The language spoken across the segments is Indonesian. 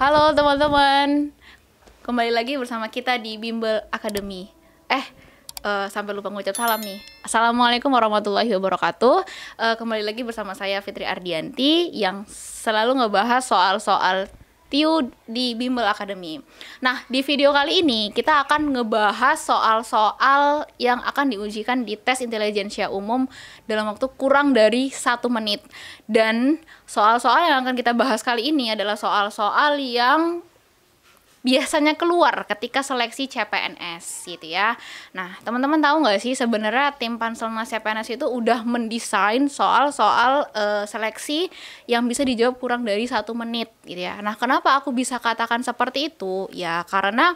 Halo teman-teman, kembali lagi bersama kita di Bimbel Academy. Sampai lupa ngucap salam nih. Assalamualaikum warahmatullahi wabarakatuh. Kembali lagi bersama saya Fitri Ardianti yang selalu ngebahas soal-soal TIU di Bimbel Academy. Nah, di video kali ini kita akan ngebahas soal-soal yang akan diujikan di tes intelijensia umum dalam waktu kurang dari 1 menit. Dan soal-soal yang akan kita bahas kali ini adalah soal-soal yang biasanya keluar ketika seleksi CPNS gitu ya. Nah, teman-teman tahu nggak sih sebenarnya tim Panselnas CPNS itu udah mendesain soal-soal seleksi yang bisa dijawab kurang dari 1 menit gitu ya. Nah, kenapa aku bisa katakan seperti itu? Ya karena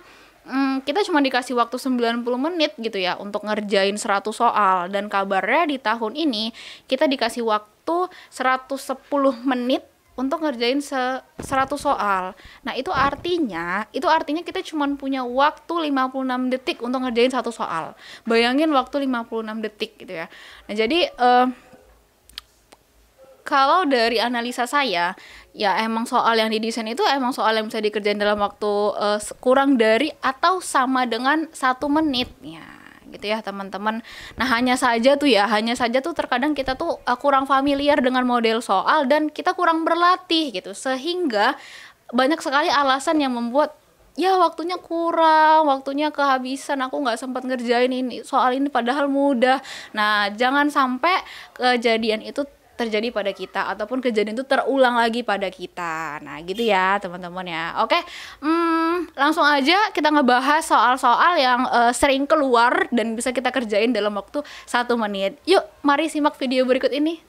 kita cuma dikasih waktu 90 menit gitu ya untuk ngerjain 100 soal, dan kabarnya di tahun ini kita dikasih waktu 110 menit untuk ngerjain 100 soal. Nah, itu artinya kita cuma punya waktu 56 detik untuk ngerjain 1 soal. Bayangin waktu 56 detik gitu ya. Nah, jadi kalau dari analisa saya, ya emang soal yang didesain itu emang soal yang bisa dikerjain dalam waktu kurang dari atau sama dengan 1 menit ya. Gitu ya teman-teman. Nah, hanya saja tuh terkadang kita tuh kurang familiar dengan model soal dan kita kurang berlatih gitu, sehingga banyak sekali alasan yang membuat ya waktunya kurang, waktunya kehabisan, aku nggak sempat ngerjain ini soal ini padahal mudah. Nah, jangan sampai kejadian itu terjadi pada kita ataupun kejadian itu terulang lagi pada kita. Nah, gitu ya teman-teman ya. Oke, langsung aja kita ngebahas soal-soal yang sering keluar dan bisa kita kerjain dalam waktu 1 menit. Yuk, mari simak video berikut ini.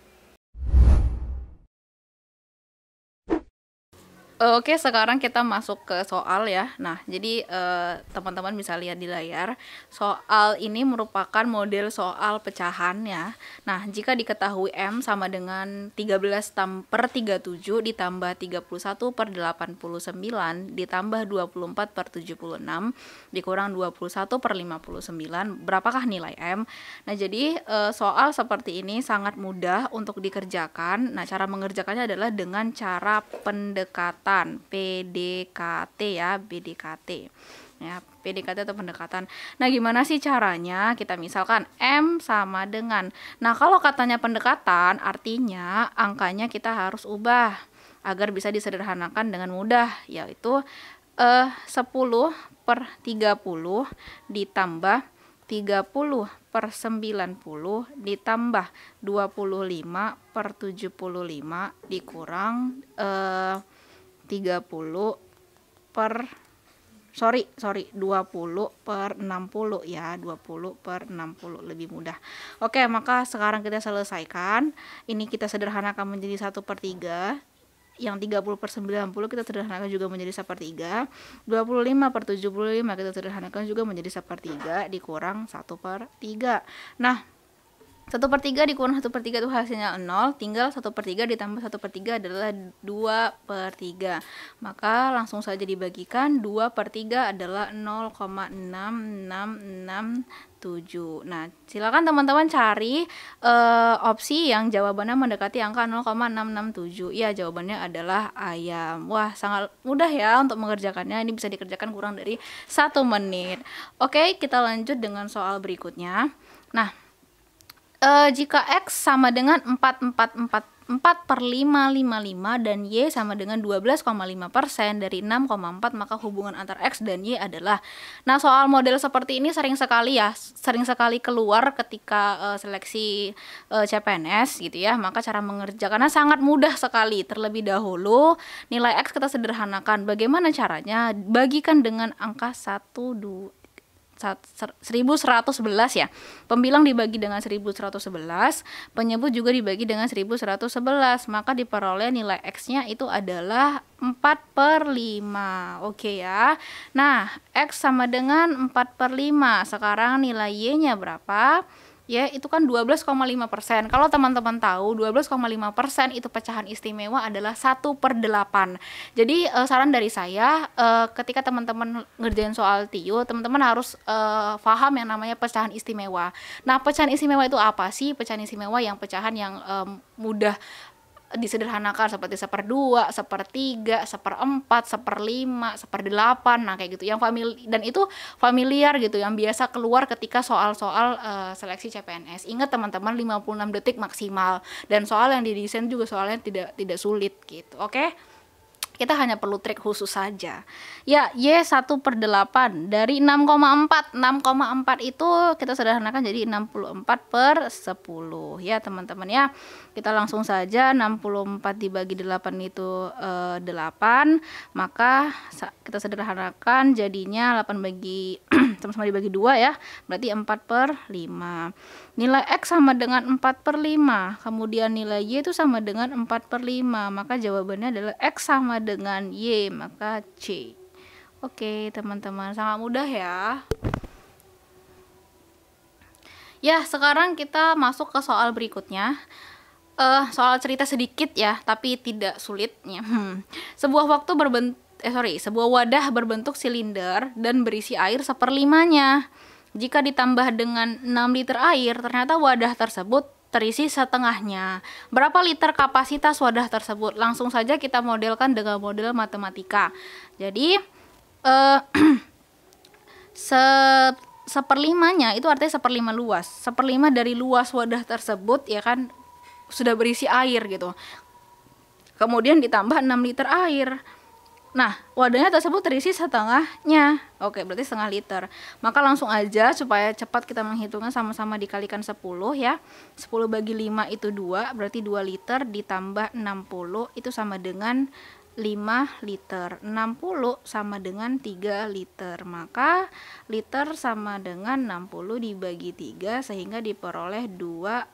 Oke, sekarang kita masuk ke soal ya. Nah, jadi teman-teman bisa lihat di layar. Soal ini merupakan model soal pecahan ya. Nah, jika diketahui M sama dengan 13/37 ditambah 31/89 ditambah 24/76 dikurang 21/59, berapakah nilai M? Nah, jadi soal seperti ini sangat mudah untuk dikerjakan. Nah, cara mengerjakannya adalah dengan cara pendekatan. PDKT ya, PDKT ya, PDKT atau pendekatan. Nah, gimana sih caranya? Kita misalkan M sama dengan, nah kalau katanya pendekatan artinya angkanya kita harus ubah agar bisa disederhanakan dengan mudah, yaitu 10/30 ditambah 30/90 ditambah 25/75 dikurang 20/60 ya, 20/60 lebih mudah. Oke, maka sekarang kita selesaikan. Ini kita sederhanakan menjadi 1/3. Yang 30/90 kita sederhanakan juga menjadi 1/3. 25/75 kita sederhanakan juga menjadi 1/3 dikurang 1/3. Nah, 1/3 dikurang 1/3 itu hasilnya 0, tinggal 1/3 ditambah 1/3 adalah 2/3. Maka langsung saja dibagikan, 2/3 adalah 0,6667. Nah, silakan teman-teman cari opsi yang jawabannya mendekati angka 0,667. Ya, jawabannya adalah ayam. Wah, sangat mudah ya untuk mengerjakannya. Ini bisa dikerjakan kurang dari 1 menit. Oke, kita lanjut dengan soal berikutnya. Nah, jika X sama dengan 4/555 dan Y sama dengan 12,5% dari 6,4, maka hubungan antara X dan Y adalah. Nah, soal model seperti ini sering sekali keluar ketika seleksi CPNS gitu ya. Maka cara mengerjakannya sangat mudah sekali. Terlebih dahulu nilai X kita sederhanakan. Bagaimana caranya? Bagikan dengan angka 1111 ya. Pembilang dibagi dengan 1111, penyebut juga dibagi dengan 1111, maka diperoleh nilai X-nya itu adalah 4/5. Oke ya. Nah, X sama dengan 4/5. Sekarang nilai Y-nya berapa? Ya, itu kan 12,5%. Kalau teman-teman tahu 12,5% itu pecahan istimewa adalah 1/8. Jadi saran dari saya, ketika teman-teman ngerjain soal TIU, teman-teman harus paham yang namanya pecahan istimewa. Nah, pecahan istimewa itu apa sih? Pecahan istimewa yang pecahan yang mudah disederhanakan seperti 1/2, 1/3, 1/4, 1/5, 1/8. Nah, kayak gitu. Dan itu familiar gitu, yang biasa keluar ketika soal-soal seleksi CPNS. Ingat teman-teman, 56 detik maksimal. Dan soal yang didesain juga soalnya tidak sulit gitu. Oke? Kita hanya perlu trik khusus saja. Ya, Y1/8 dari 6,4. 6,4 itu kita sederhanakan jadi 64/10 ya teman-teman ya. Kita langsung saja, 64 dibagi 8 itu 8. Maka kita sederhanakan jadinya 8 bagi sama-sama dibagi 2 ya. Berarti 4/5. Nilai X sama dengan 4/5. Kemudian nilai Y itu sama dengan 4/5. Maka jawabannya adalah X sama dengan Y, maka C. Oke teman-teman, sangat mudah ya. Ya, sekarang kita masuk ke soal berikutnya. Soal cerita sedikit ya, tapi tidak sulit ya. Sebuah wadah berbentuk silinder dan berisi air 1/5-nya. Jika ditambah dengan 6 liter air, ternyata wadah tersebut terisi setengahnya. Berapa liter kapasitas wadah tersebut? Langsung saja kita modelkan dengan model matematika. Jadi, 1/5-nya itu artinya 1/5 luas. 1/5 dari luas wadah tersebut ya kan sudah berisi air gitu. Kemudian ditambah 6 liter air. Nah, wadahnya tersebut terisi setengahnya. Oke, berarti setengah liter. Maka langsung aja supaya cepat kita menghitungnya, sama-sama dikalikan 10 ya. 10 bagi 5 itu 2, berarti 2 liter ditambah 60 itu sama dengan 5 liter. 60 sama dengan 3 liter. Maka liter sama dengan 60 dibagi 3 sehingga diperoleh 20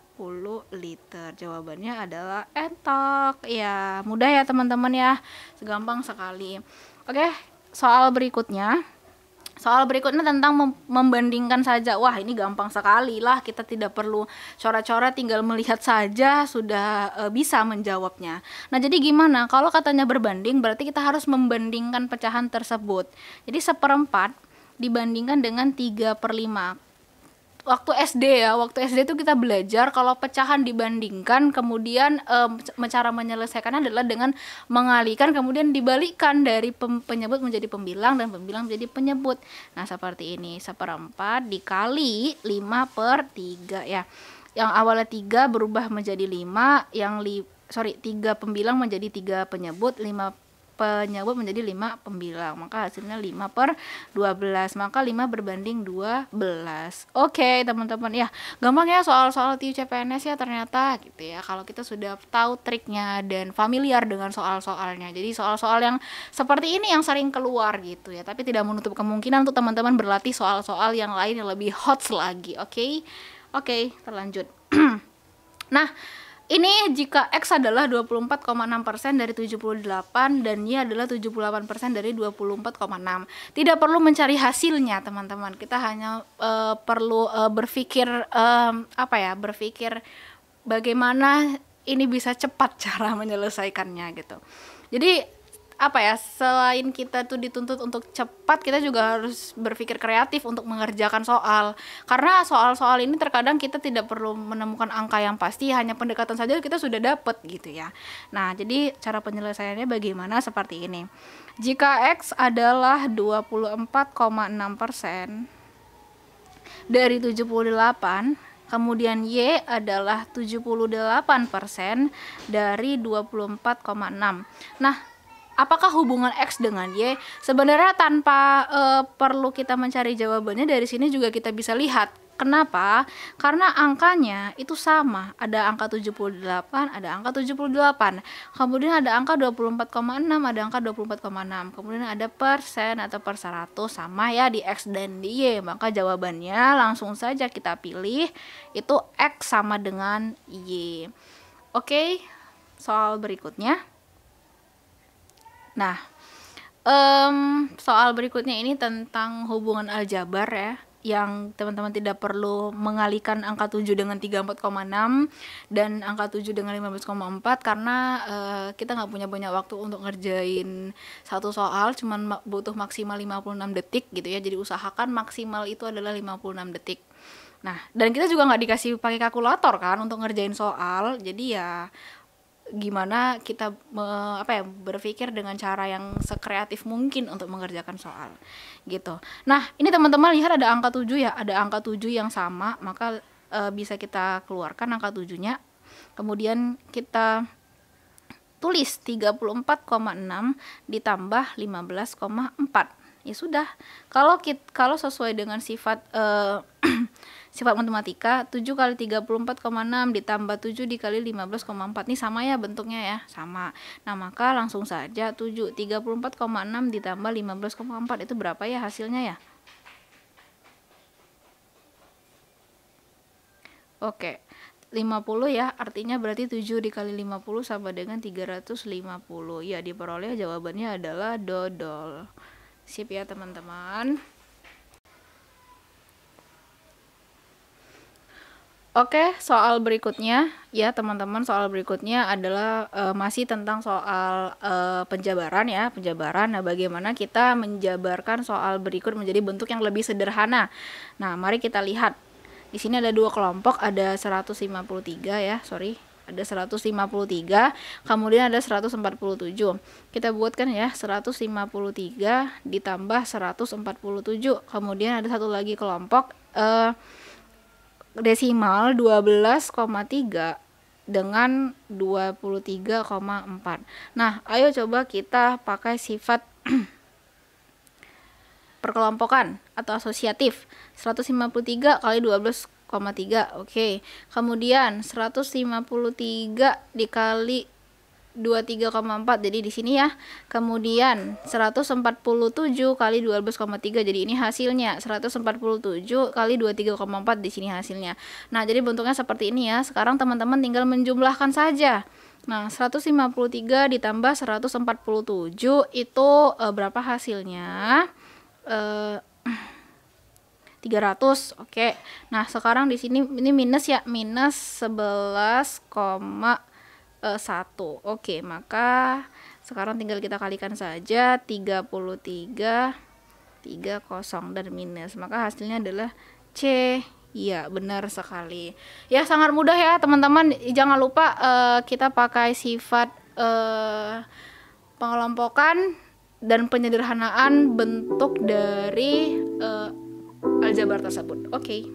liter. Jawabannya adalah entok. Ya, mudah ya teman-teman ya. Segampang sekali. Oke, soal berikutnya. Soal berikutnya tentang membandingkan saja. Wah, ini gampang sekali lah. Kita tidak perlu coret-coret, tinggal melihat saja sudah bisa menjawabnya. Nah, jadi gimana? Kalau katanya berbanding, berarti kita harus membandingkan pecahan tersebut. Jadi 1/4 dibandingkan dengan 3/5. Waktu SD itu kita belajar kalau pecahan dibandingkan, kemudian cara menyelesaikannya adalah dengan mengalihkan kemudian dibalikkan dari penyebut menjadi pembilang dan pembilang menjadi penyebut. Nah, seperti ini, 1/4 dikali 5/3 ya. Yang awalnya 3 berubah menjadi 5, 3 pembilang menjadi 3 penyebut, 5 penyebut menjadi 5 pembilang, maka hasilnya 5/12, maka 5 berbanding 12. Oke teman-teman ya, gampang ya soal-soal TIU CPNS ya ternyata gitu ya, kalau kita sudah tahu triknya dan familiar dengan soal-soalnya. Jadi soal-soal yang seperti ini yang sering keluar gitu ya, tapi tidak menutup kemungkinan untuk teman-teman berlatih soal-soal yang lain yang lebih hot lagi. Oke, terlanjut. Nah, ini jika X adalah 24,6% dari 78 dan Y adalah 78% dari 24,6. Tidak perlu mencari hasilnya, teman-teman. Kita hanya perlu berpikir berpikir bagaimana ini bisa cepat cara menyelesaikannya gitu. Jadi selain kita tuh dituntut untuk cepat, kita juga harus berpikir kreatif untuk mengerjakan soal. Karena soal-soal ini terkadang kita tidak perlu menemukan angka yang pasti, hanya pendekatan saja kita sudah dapat gitu ya. Nah, jadi cara penyelesaiannya bagaimana seperti ini. Jika X adalah 24,6% dari 78, kemudian Y adalah 78% dari 24,6. Nah, apakah hubungan X dengan Y? Sebenarnya tanpa perlu kita mencari jawabannya, dari sini juga kita bisa lihat. Kenapa? Karena angkanya itu sama. Ada angka 78, ada angka 78. Kemudian ada angka 24,6, ada angka 24,6. Kemudian ada persen atau per 100 sama ya di X dan di Y. Maka jawabannya langsung saja kita pilih, itu X sama dengan Y. Oke, soal berikutnya. Nah, soal berikutnya ini tentang hubungan aljabar ya, yang teman-teman tidak perlu mengalihkan angka 7 dengan 34,6 dan angka 7 dengan 15,4 karena kita nggak punya banyak waktu untuk ngerjain satu soal, cuman butuh maksimal 56 detik gitu ya. Jadi usahakan maksimal itu adalah 56 detik. Nah, dan kita juga nggak dikasih pakai kalkulator kan untuk ngerjain soal, jadi ya gimana kita berpikir dengan cara yang sekreatif mungkin untuk mengerjakan soal gitu. Nah, ini teman-teman lihat ada angka 7 ya, ada angka 7 yang sama, maka bisa kita keluarkan angka 7-nya. Kemudian kita tulis 34,6 ditambah 15,4. Ya sudah. Kalau sesuai dengan sifat sifat matematika, 7 kali 34,6 ditambah 7 dikali 15,4. Ini sama ya bentuknya ya, sama. Nah, maka langsung saja 34,6 ditambah 15,4 itu berapa ya hasilnya ya? Oke. 50 ya, artinya berarti 7 dikali 50 sama dengan 350. Ya, diperoleh jawabannya adalah dodol. Sip ya teman-teman. Oke, soal berikutnya ya teman-teman, soal berikutnya adalah masih tentang soal penjabaran ya, penjabaran. Nah, bagaimana kita menjabarkan soal berikut menjadi bentuk yang lebih sederhana. Nah, mari kita lihat. Di sini ada dua kelompok, ada 153 ya, ada 153, kemudian ada 147. Kita buatkan ya, 153 ditambah 147. Kemudian ada satu lagi kelompok desimal 12,3 dengan 23,4. Nah, ayo coba kita pakai sifat perkelompokan atau asosiatif. 153 kali 12,3. Oke. Kemudian 153 dikali 23,4. Jadi di sini ya. Kemudian 147 kali 12,3. Jadi ini hasilnya. 147 kali 23,4 di sini hasilnya. Nah, jadi bentuknya seperti ini ya. Sekarang teman-teman tinggal menjumlahkan saja. Nah, 153 ditambah 147 itu berapa hasilnya? 300. Oke. Nah, sekarang di sini ini minus ya, minus 11,1. Oke, maka sekarang tinggal kita kalikan saja 33 30 dan minus. Maka hasilnya adalah C. Iya, benar sekali. Ya, sangat mudah ya, teman-teman. Jangan lupa kita pakai sifat pengelompokan dan penyederhanaan bentuk dari aljabar tersebut. Oke.